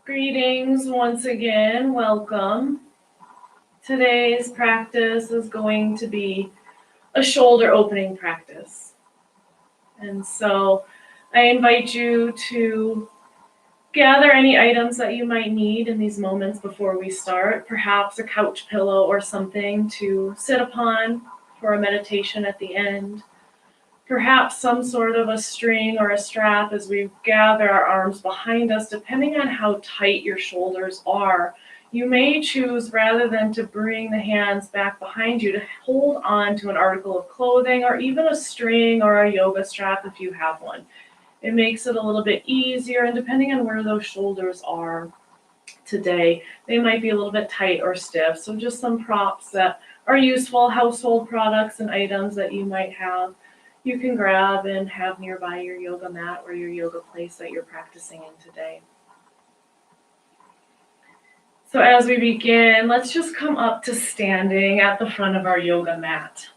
Greetings once again, welcome. Today's practice is going to be a shoulder opening practice. And so I invite you to gather any items that you might need in these moments before we start, perhaps a couch pillow or something to sit upon for a meditation at the end. Perhaps some sort of a string or a strap as we gather our arms behind us, depending on how tight your shoulders are. You may choose, rather than to bring the hands back behind you, to hold on to an article of clothing or even a string or a yoga strap if you have one. It makes it a little bit easier, and depending on where those shoulders are today, they might be a little bit tight or stiff. So just some props that are useful, household products and items that you might have. You can grab and have nearby your yoga mat or your yoga place that you're practicing in today. So as we begin, let's just come up to standing at the front of our yoga mat.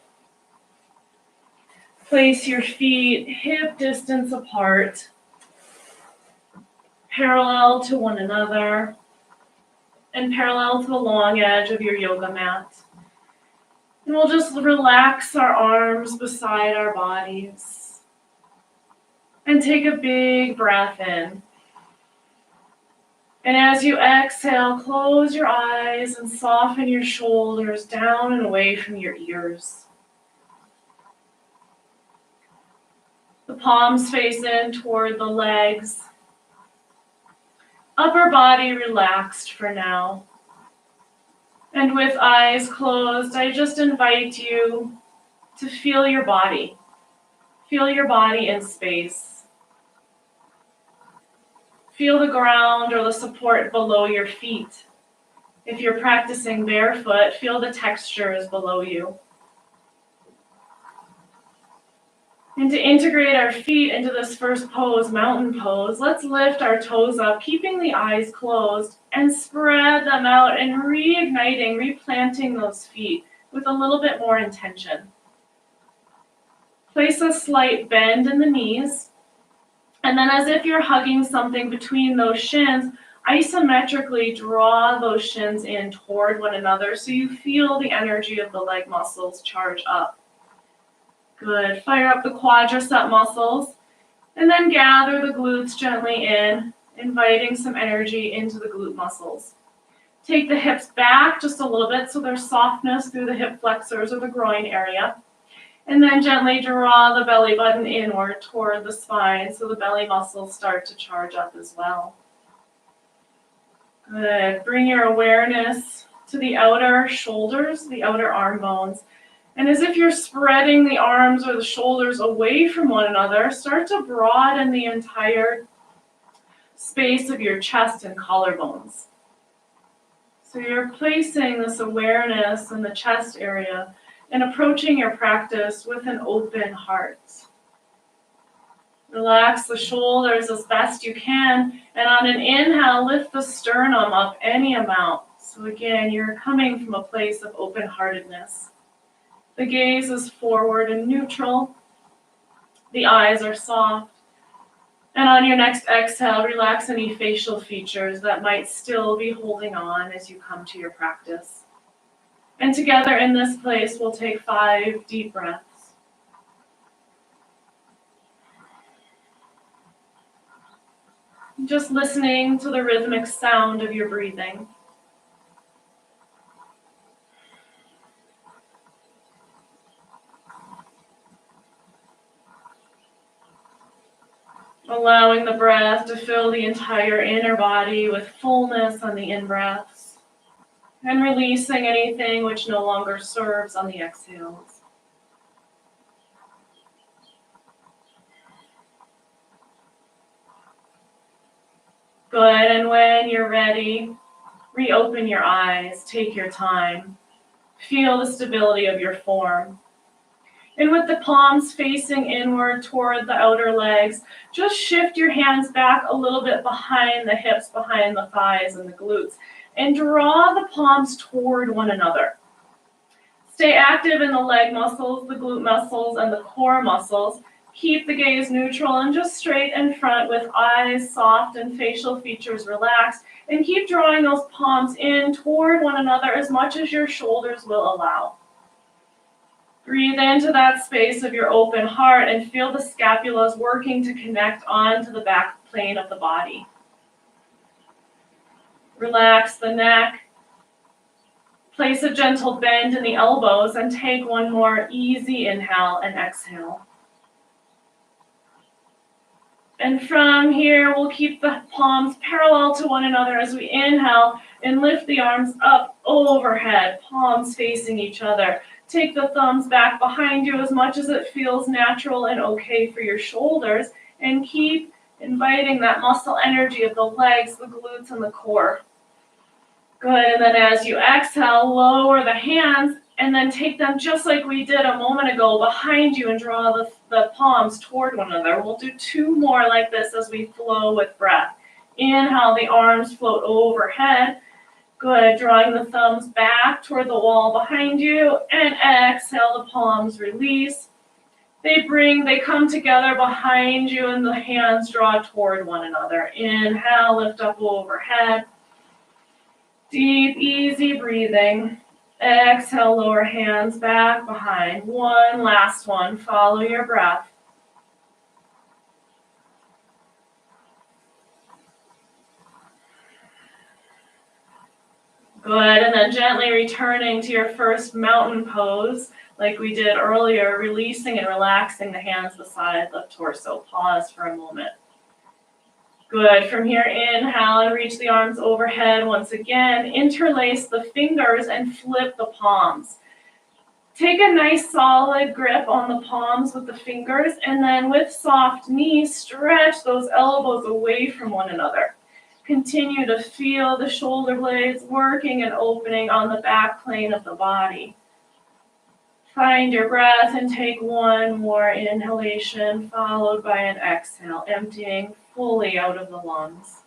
Place your feet hip distance apart, parallel to one another, and parallel to the long edge of your yoga mat. And we'll just relax our arms beside our bodies. And take a big breath in. And as you exhale, close your eyes and soften your shoulders down and away from your ears. The palms face in toward the legs. Upper body relaxed for now. And with eyes closed, I just invite you to feel your body. Feel your body in space. Feel the ground or the support below your feet. If you're practicing barefoot, feel the textures below you. And to integrate our feet into this first pose, mountain pose, let's lift our toes up, keeping the eyes closed, and spread them out and reigniting, replanting those feet with a little bit more intention. Place a slight bend in the knees, and then as if you're hugging something between those shins, isometrically draw those shins in toward one another so you feel the energy of the leg muscles charge up. Good. Fire up the quadricep muscles, and then gather the glutes gently in, inviting some energy into the glute muscles. Take the hips back just a little bit so there's softness through the hip flexors or the groin area. And then gently draw the belly button inward toward the spine so the belly muscles start to charge up as well. Good. Bring your awareness to the outer shoulders, the outer arm bones. And as if you're spreading the arms or the shoulders away from one another, start to broaden the entire space of your chest and collarbones. So you're placing this awareness in the chest area and approaching your practice with an open heart. Relax the shoulders as best you can, and on an inhale, lift the sternum up any amount. So again, you're coming from a place of open-heartedness. The gaze is forward and neutral. The eyes are soft. And on your next exhale, relax any facial features that might still be holding on as you come to your practice. And together in this place, we'll take 5 deep breaths. Just listening to the rhythmic sound of your breathing. Allowing the breath to fill the entire inner body with fullness on the in-breaths, and releasing anything which no longer serves on the exhales. Good, and when you're ready, reopen your eyes, take your time. Feel the stability of your form. And with the palms facing inward toward the outer legs, just shift your hands back a little bit behind the hips, behind the thighs and the glutes, and draw the palms toward one another. Stay active in the leg muscles, the glute muscles, and the core muscles, Keep the gaze neutral and just straight in front with eyes soft and facial features relaxed. And keep drawing those palms in toward one another as much as your shoulders will allow. Breathe into that space of your open heart and feel the scapulas working to connect onto the back plane of the body. Relax the neck. Place a gentle bend in the elbows and take one more easy inhale and exhale. And from here, we'll keep the palms parallel to one another as we inhale and lift the arms up overhead, palms facing each other. Take the thumbs back behind you as much as it feels natural and okay for your shoulders, and keep inviting that muscle energy of the legs, the glutes, and the core. Good, and then as you exhale, lower the hands, and then take them just like we did a moment ago behind you and draw the palms toward one another. We'll do 2 more like this as we flow with breath. Inhale, the arms float overhead. Good, drawing the thumbs back toward the wall behind you, and exhale, the palms release. They come together behind you, and the hands draw toward one another. Inhale, lift up overhead. Deep, easy breathing. Exhale, lower hands back behind. One last one. Follow your breath. Good, and then gently returning to your first mountain pose, like we did earlier, releasing and relaxing the hands beside the torso. Pause for a moment. Good, from here, inhale and reach the arms overhead once again. Interlace the fingers and flip the palms. Take a nice solid grip on the palms with the fingers, and then with soft knees, stretch those elbows away from one another. Continue to feel the shoulder blades working and opening on the back plane of the body. Find your breath and take one more inhalation, followed by an exhale, emptying fully out of the lungs.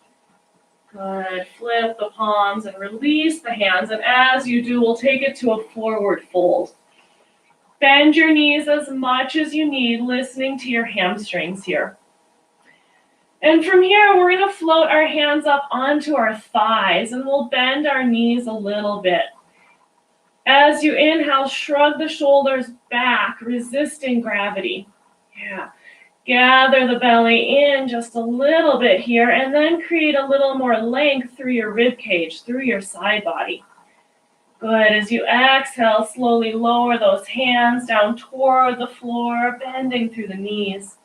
Good. Flip the palms and release the hands. And as you do, we'll take it to a forward fold. Bend your knees as much as you need, listening to your hamstrings here. And from here, we're going to float our hands up onto our thighs, and we'll bend our knees a little bit. As you inhale, shrug the shoulders back, resisting gravity. Yeah. Gather the belly in just a little bit here, and then create a little more length through your rib cage, through your side body. Good. As you exhale, slowly lower those hands down toward the floor, bending through the knees.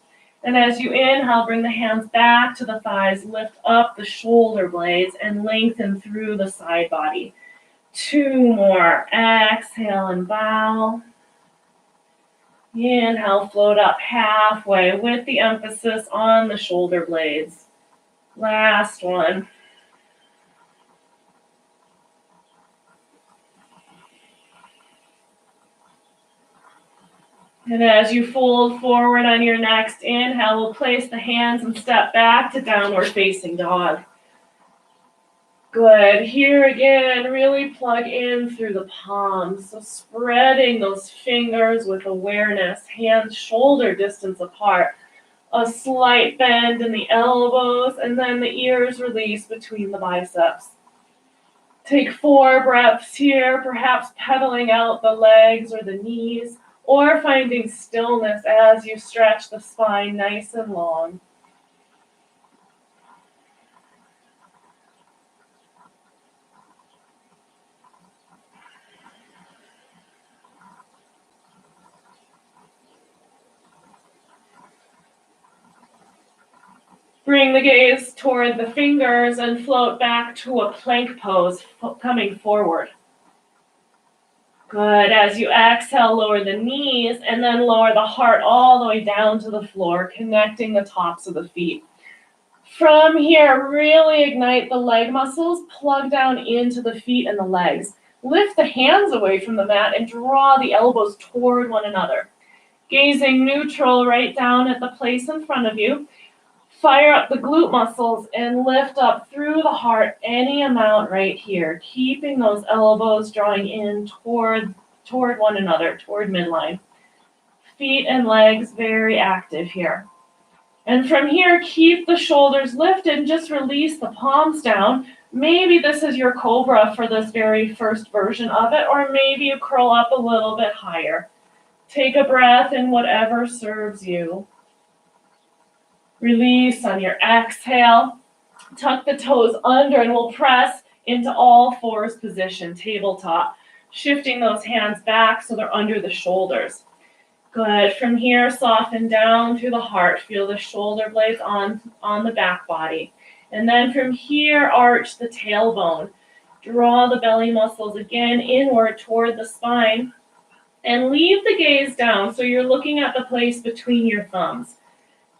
And as you inhale, bring the hands back to the thighs, lift up the shoulder blades, and lengthen through the side body. 2 more. Exhale and bow. Inhale, float up halfway with the emphasis on the shoulder blades. Last one. And as you fold forward on your next inhale, we'll place the hands and step back to downward facing dog. Good. Here again, really plug in through the palms. So spreading those fingers with awareness, hands shoulder distance apart. A slight bend in the elbows, and then the ears release between the biceps. Take 4 breaths here, perhaps pedaling out the legs or the knees, or finding stillness as you stretch the spine nice and long. Bring the gaze toward the fingers and float back to a plank pose, coming forward. Good. As you exhale, lower the knees and then lower the heart all the way down to the floor, connecting the tops of the feet. From here, really ignite the leg muscles, plug down into the feet and the legs. Lift the hands away from the mat and draw the elbows toward one another. Gazing neutral right down at the place in front of you. Fire up the glute muscles and lift up through the heart any amount right here, keeping those elbows drawing in toward one another, toward midline. Feet and legs very active here. And from here, keep the shoulders lifted and just release the palms down. Maybe this is your cobra for this very first version of it, or maybe you curl up a little bit higher. Take a breath in whatever serves you. Release on your exhale. Tuck the toes under and we'll press into all fours position, tabletop. Shifting those hands back so they're under the shoulders. Good. From here, soften down through the heart. Feel the shoulder blades on the back body. And then from here, arch the tailbone. Draw the belly muscles again inward toward the spine. And leave the gaze down so you're looking at the place between your thumbs.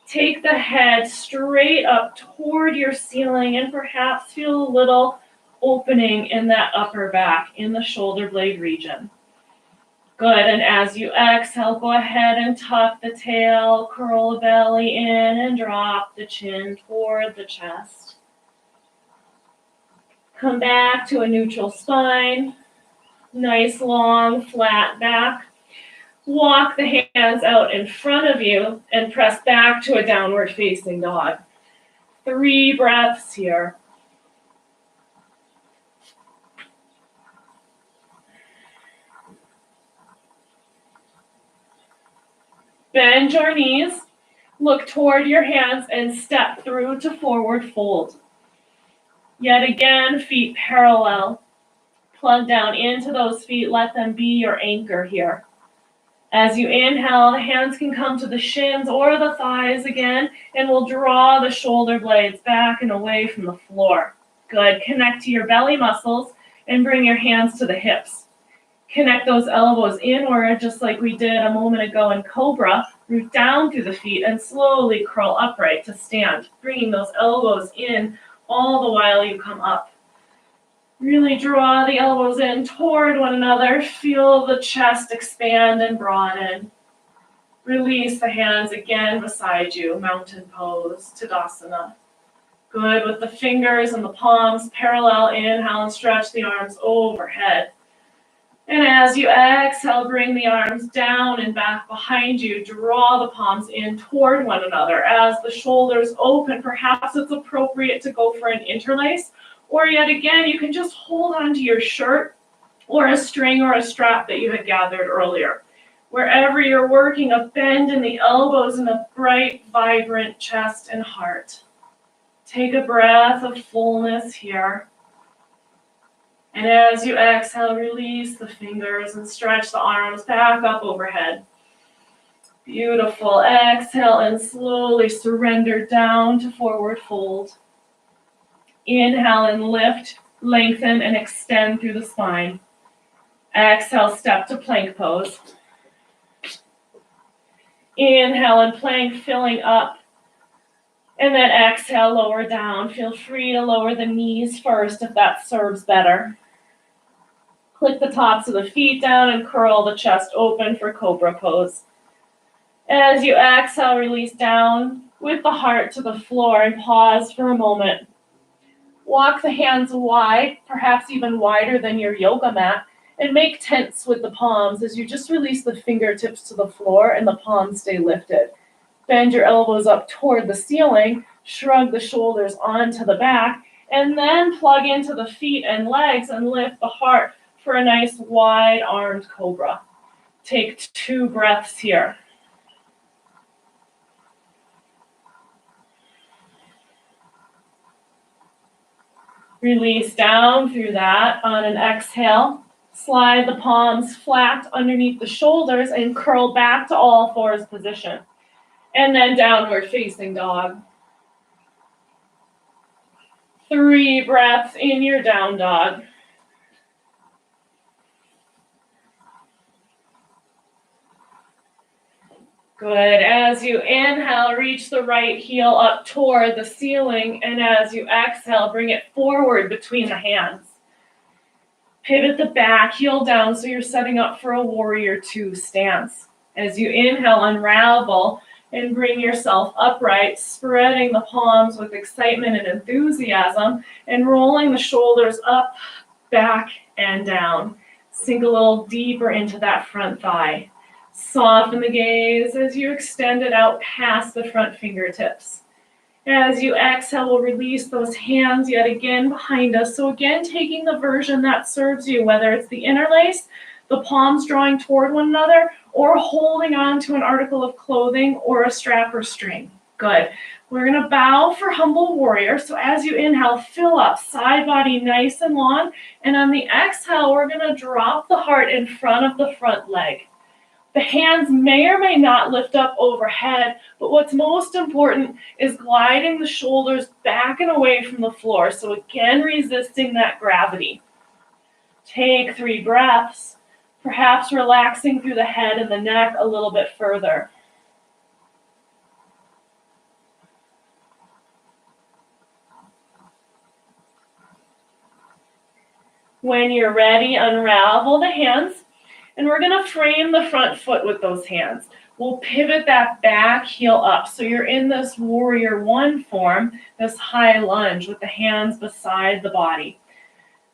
Take the head straight up toward your ceiling and perhaps feel a little opening in that upper back, in the shoulder blade region. Good, and as you exhale, go ahead and tuck the tail, curl the belly in, and drop the chin toward the chest. Come back to a neutral spine, nice long flat back. Walk the hands out in front of you and press back to a downward facing dog. 3 breaths here. Bend your knees, look toward your hands, and step through to forward fold. Yet again, feet parallel. Plug down into those feet, let them be your anchor here. As you inhale, the hands can come to the shins or the thighs again, and we'll draw the shoulder blades back and away from the floor. Good. Connect to your belly muscles and bring your hands to the hips. Connect those elbows inward, just like we did a moment ago in Cobra. Root down through the feet and slowly curl upright to stand, bringing those elbows in all the while you come up. Really draw the elbows in toward one another. Feel the chest expand and broaden. Release the hands again beside you, mountain pose, Tadasana. Good, with the fingers and the palms parallel, inhale and stretch the arms overhead. And as you exhale, bring the arms down and back behind you. Draw the palms in toward one another. As the shoulders open, perhaps it's appropriate to go for an interlace, or yet again, you can just hold onto your shirt or a string or a strap that you had gathered earlier. Wherever you're working, a bend in the elbows and a bright, vibrant chest and heart. Take a breath of fullness here. And as you exhale, release the fingers and stretch the arms back up overhead. Beautiful. Exhale and slowly surrender down to forward fold. Inhale and lift, lengthen, and extend through the spine. Exhale, step to plank pose. Inhale and plank, filling up. And then exhale, lower down. Feel free to lower the knees first if that serves better. Click the tops of the feet down and curl the chest open for Cobra pose. As you exhale, release down with the heart to the floor and pause for a moment. Walk the hands wide, perhaps even wider than your yoga mat, and make tents with the palms as you just release the fingertips to the floor and the palms stay lifted. Bend your elbows up toward the ceiling, shrug the shoulders onto the back, and then plug into the feet and legs and lift the heart for a nice wide-armed cobra. Take 2 breaths here. Release down through that on an exhale. Slide the palms flat underneath the shoulders and curl back to all fours position. And then downward facing dog. 3 breaths in your down dog. Good. As you inhale, reach the right heel up toward the ceiling, and as you exhale, bring it forward between the hands. Pivot the back heel down so you're setting up for a warrior 2 stance. As you inhale, unravel and bring yourself upright, spreading the palms with excitement and enthusiasm, and rolling the shoulders up, back, and down. Sink a little deeper into that front thigh. Soften the gaze as you extend it out past the front fingertips. As you exhale, we'll release those hands yet again behind us. So again, taking the version that serves you, whether it's the interlace, the palms drawing toward one another, or holding on to an article of clothing or a strap or string. Good. We're gonna bow for humble warrior. So as you inhale, fill up, side body nice and long. And on the exhale, we're gonna drop the heart in front of the front leg. The hands may or may not lift up overhead, but what's most important is gliding the shoulders back and away from the floor. So again, resisting that gravity. Take 3 breaths, perhaps relaxing through the head and the neck a little bit further. When you're ready, unravel the hands. And we're gonna frame the front foot with those hands. We'll pivot that back heel up. So you're in this warrior one form, this high lunge with the hands beside the body.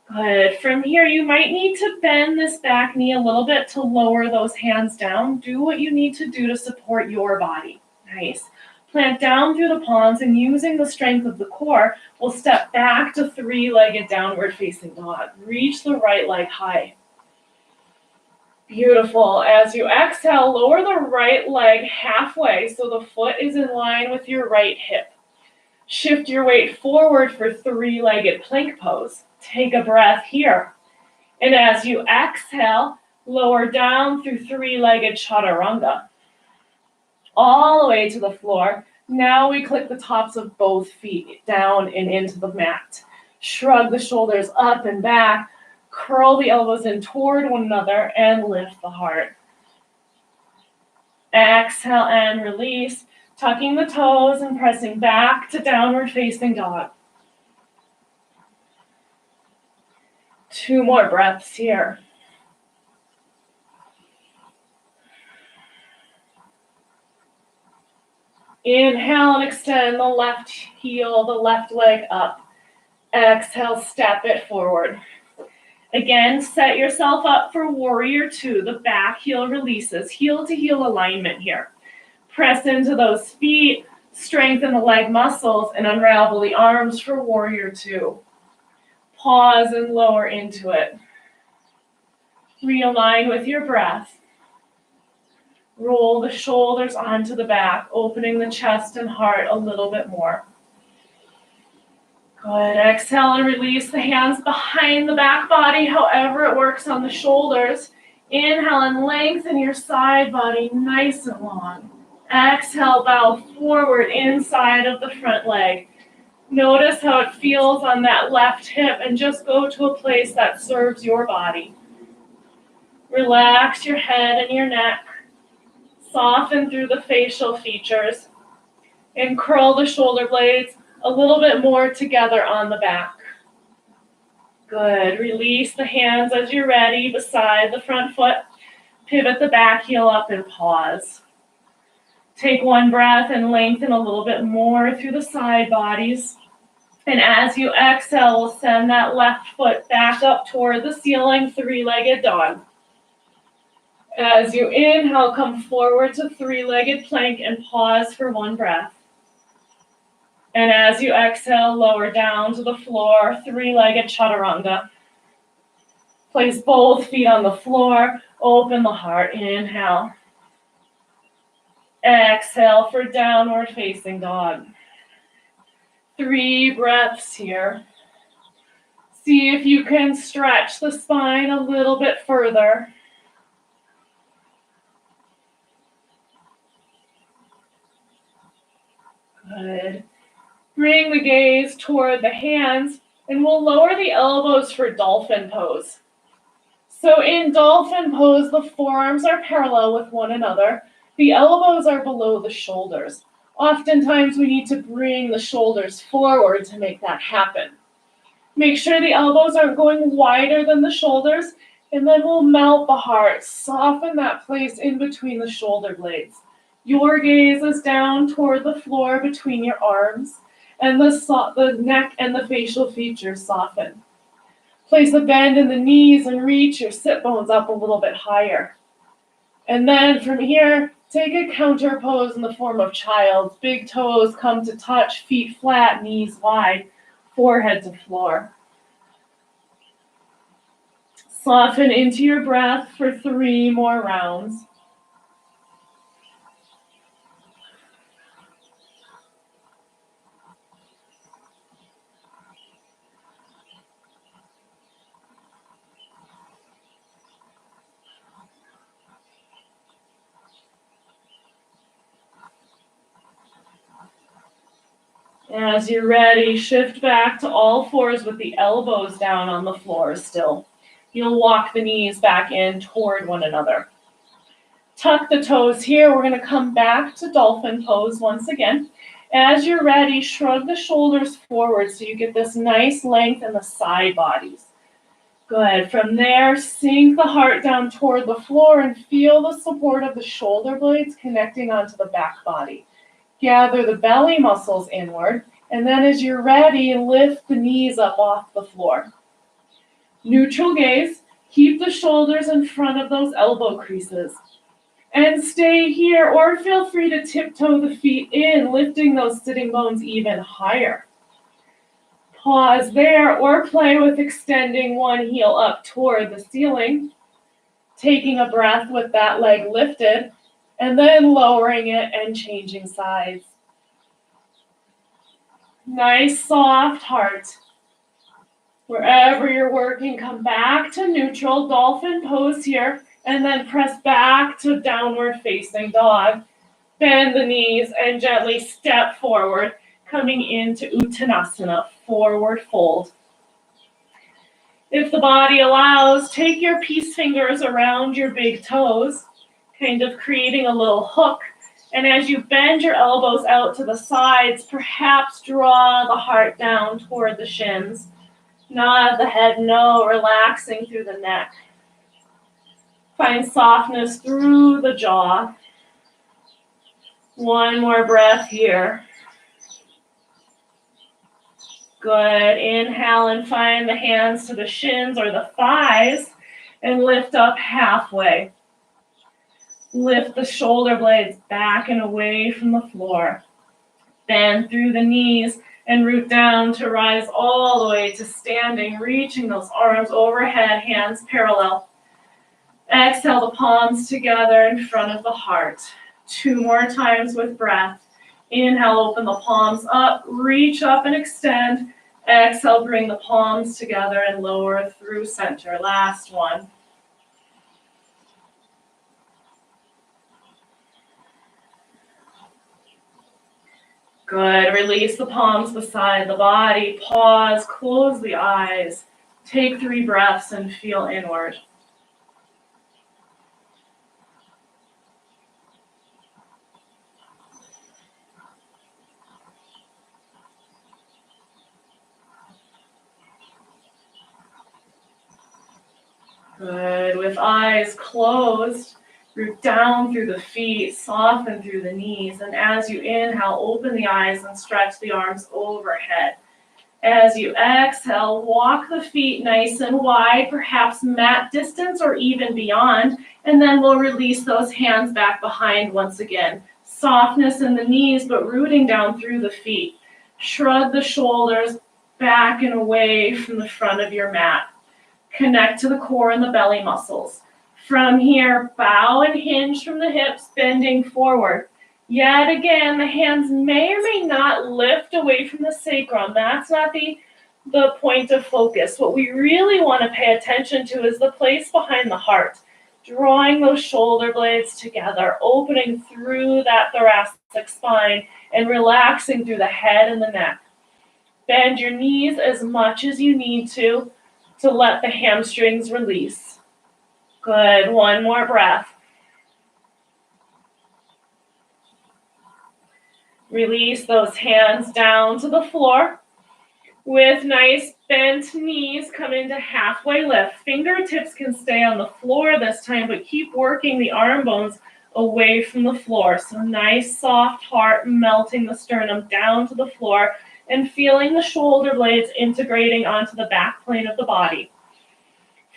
Good. From here, you might need to bend this back knee a little bit to lower those hands down. Do what you need to do to support your body. Nice. Plant down through the palms, and using the strength of the core, we'll step back to 3-legged downward facing dog. Reach the right leg high. Beautiful. As you exhale, lower the right leg halfway so the foot is in line with your right hip. Shift your weight forward for 3-legged plank pose. Take a breath here. And as you exhale, lower down through 3-legged chaturanga. All the way to the floor. Now we click the tops of both feet down and into the mat. Shrug the shoulders up and back. Curl the elbows in toward one another and lift the heart. Exhale and release, tucking the toes and pressing back to downward facing dog. 2 more breaths here. Inhale and extend the left heel, the left leg up. Exhale, step it forward. Again, set yourself up for warrior 2. The back heel releases, heel to heel alignment here. Press into those feet, strengthen the leg muscles, and unravel the arms for warrior 2. Pause and lower into it. Realign with your breath. Roll the shoulders onto the back, opening the chest and heart a little bit more. Good. Exhale and release the hands behind the back body, however it works on the shoulders. Inhale and lengthen your side body nice and long. Exhale, bow forward inside of the front leg. Notice how it feels on that left hip and just go to a place that serves your body. Relax your head and your neck. Soften through the facial features and curl the shoulder blades a little bit more together on the back. Good. Release the hands as you're ready beside the front foot. Pivot the back heel up and pause. Take 1 breath and lengthen a little bit more through the side bodies. And as you exhale, we'll send that left foot back up toward the ceiling, 3-legged dog. As you inhale, come forward to 3-legged plank and pause for 1 breath. And as you exhale, lower down to the floor, 3-legged chaturanga. Place both feet on the floor, open the heart, inhale. Exhale for downward facing dog. 3 breaths here. See if you can stretch the spine a little bit further. Good. Bring the gaze toward the hands, and we'll lower the elbows for dolphin pose. So in dolphin pose, the forearms are parallel with one another. The elbows are below the shoulders. Oftentimes, we need to bring the shoulders forward to make that happen. Make sure the elbows aren't going wider than the shoulders, and then we'll melt the heart. Soften that place in between the shoulder blades. Your gaze is down toward the floor between your arms, and the neck and the facial features soften. Place a bend in the knees and reach your sit bones up a little bit higher. And then from here, take a counter pose in the form of child's. Big toes come to touch, feet flat, knees wide, forehead to floor. Soften into your breath for 3 more rounds. As you're ready, shift back to all fours with the elbows down on the floor still. You'll walk the knees back in toward one another. Tuck the toes here. We're going to come back to dolphin pose once again. As you're ready, shrug the shoulders forward so you get this nice length in the side bodies. Good. From there, sink the heart down toward the floor and feel the support of the shoulder blades connecting onto the back body. Gather the belly muscles inward, and then as you're ready, lift the knees up off the floor. Neutral gaze, keep the shoulders in front of those elbow creases. And stay here, or feel free to tiptoe the feet in, lifting those sitting bones even higher. Pause there, or play with extending one heel up toward the ceiling, taking a breath with that leg lifted, and then lowering it and changing sides. Nice soft heart. Wherever you're working, come back to neutral, dolphin pose here, and then press back to downward facing dog. Bend the knees and gently step forward, coming into Uttanasana, forward fold. If the body allows, take your peace fingers around your big toes, kind of creating a little hook. And as you bend your elbows out to the sides, perhaps draw the heart down toward the shins. Nod the head no, relaxing through the neck. Find softness through the jaw. One more breath here. Good. Inhale and find the hands to the shins or the thighs and lift up halfway. Lift the shoulder blades back and away from the floor. Bend through the knees and root down to rise all the way to standing, reaching those arms overhead, hands parallel. Exhale the palms together in front of the heart. 2 more times with breath. Inhale, open the palms up, reach up and extend. Exhale, bring the palms together and lower through center. Last one. Good. Release the palms beside the body. Pause, close the eyes. Take 3 breaths and feel inward. Good. With eyes closed, root down through the feet, soften through the knees. And as you inhale, open the eyes and stretch the arms overhead. As you exhale, walk the feet nice and wide, perhaps mat distance or even beyond. And then we'll release those hands back behind once again. Softness in the knees, but rooting down through the feet. Shrug the shoulders back and away from the front of your mat. Connect to the core and the belly muscles. From here, bow and hinge from the hips, bending forward. Yet again, the hands may or may not lift away from the sacrum. That's not the point of focus. What we really want to pay attention to is the place behind the heart. Drawing those shoulder blades together, opening through that thoracic spine, and relaxing through the head and the neck. Bend your knees as much as you need to let the hamstrings release. Good. One more breath. Release those hands down to the floor. With nice bent knees, come into halfway lift. Fingertips can stay on the floor this time, but keep working the arm bones away from the floor. So nice soft heart, melting the sternum down to the floor and feeling the shoulder blades integrating onto the back plane of the body.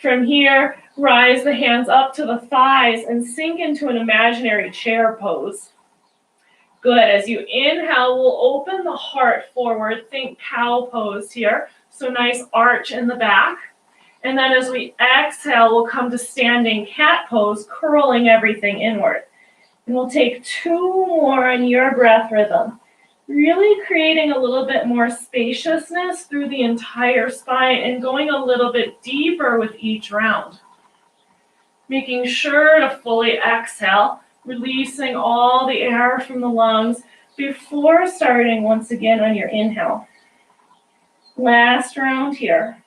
From here, rise the hands up to the thighs and sink into an imaginary chair pose. Good. As you inhale, we'll open the heart forward. Think cow pose here. So nice arch in the back. And then as we exhale, we'll come to standing cat pose, curling everything inward. And we'll take 2 more on your breath rhythm, really creating a little bit more spaciousness through the entire spine and going a little bit deeper with each round. Making sure to fully exhale, releasing all the air from the lungs before starting once again on your inhale. Last round here.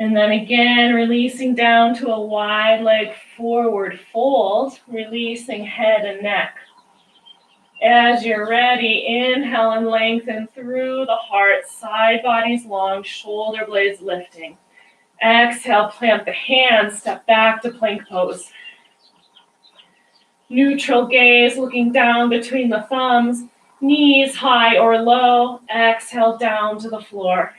And then again, releasing down to a wide leg forward fold, releasing head and neck. As you're ready, inhale and lengthen through the heart, side bodies long, shoulder blades lifting. Exhale, plant the hands, step back to plank pose. Neutral gaze, looking down between the thumbs, knees high or low. Exhale down to the floor.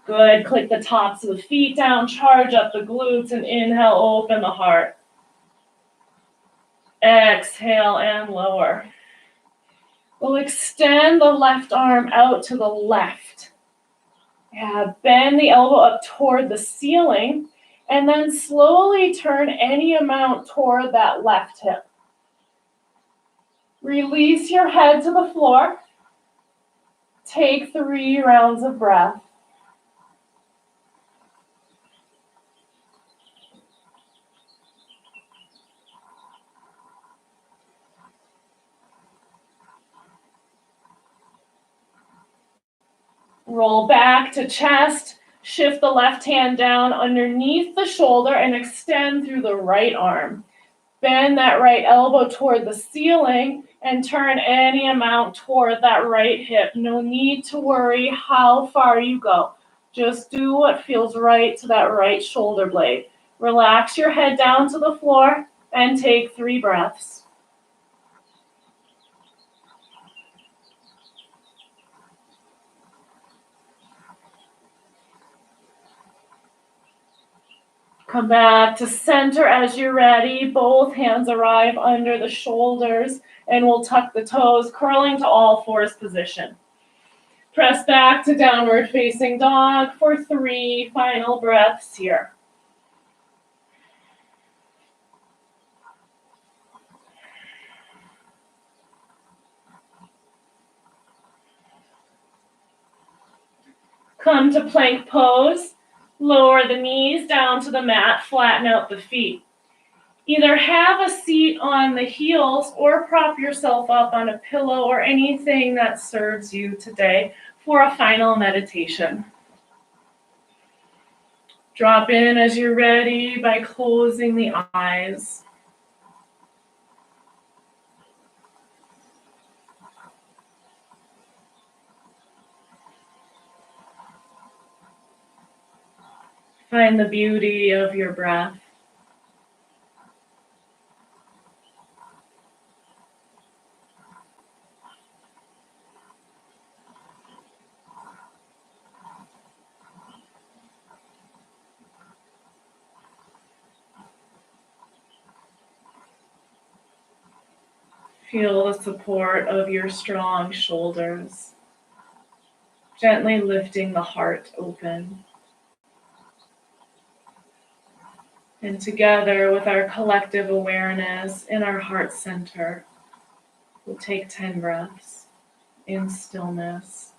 Good. Click the tops of the feet down, charge up the glutes, and inhale, open the heart. Exhale and lower. We'll extend the left arm out to the left. Yeah, bend the elbow up toward the ceiling, and then slowly turn any amount toward that left hip. Release your head to the floor. Take 3 rounds of breath. Roll back to chest. Shift the left hand down underneath the shoulder and extend through the right arm. Bend that right elbow toward the ceiling and turn any amount toward that right hip. No need to worry how far you go. Just do what feels right to that right shoulder blade. Relax your head down to the floor and take 3 breaths. Come back to center as you're ready. Both hands arrive under the shoulders and we'll tuck the toes, curling to all fours position. Press back to downward facing dog for 3 final breaths here. Come to plank pose. Lower the knees down to the mat, flatten out the feet. Either have a seat on the heels or prop yourself up on a pillow or anything that serves you today for a final meditation. Drop in as you're ready by closing the eyes. Find the beauty of your breath. Feel the support of your strong shoulders, gently lifting the heart open. And together with our collective awareness in our heart center, we'll take 10 breaths in stillness.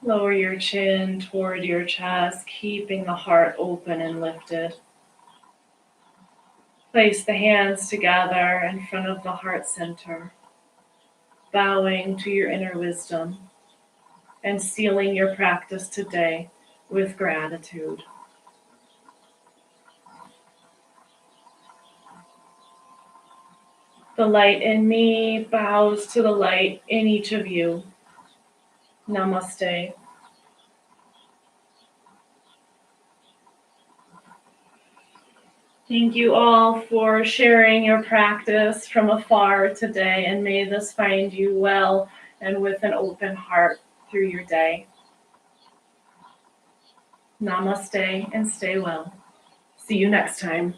Lower your chin toward your chest, keeping the heart open and lifted. Place the hands together in front of the heart center, bowing to your inner wisdom and sealing your practice today with gratitude. The light in me bows to the light in each of you. Namaste. Thank you all for sharing your practice from afar today, and may this find you well and with an open heart through your day. Namaste and stay well. See you next time.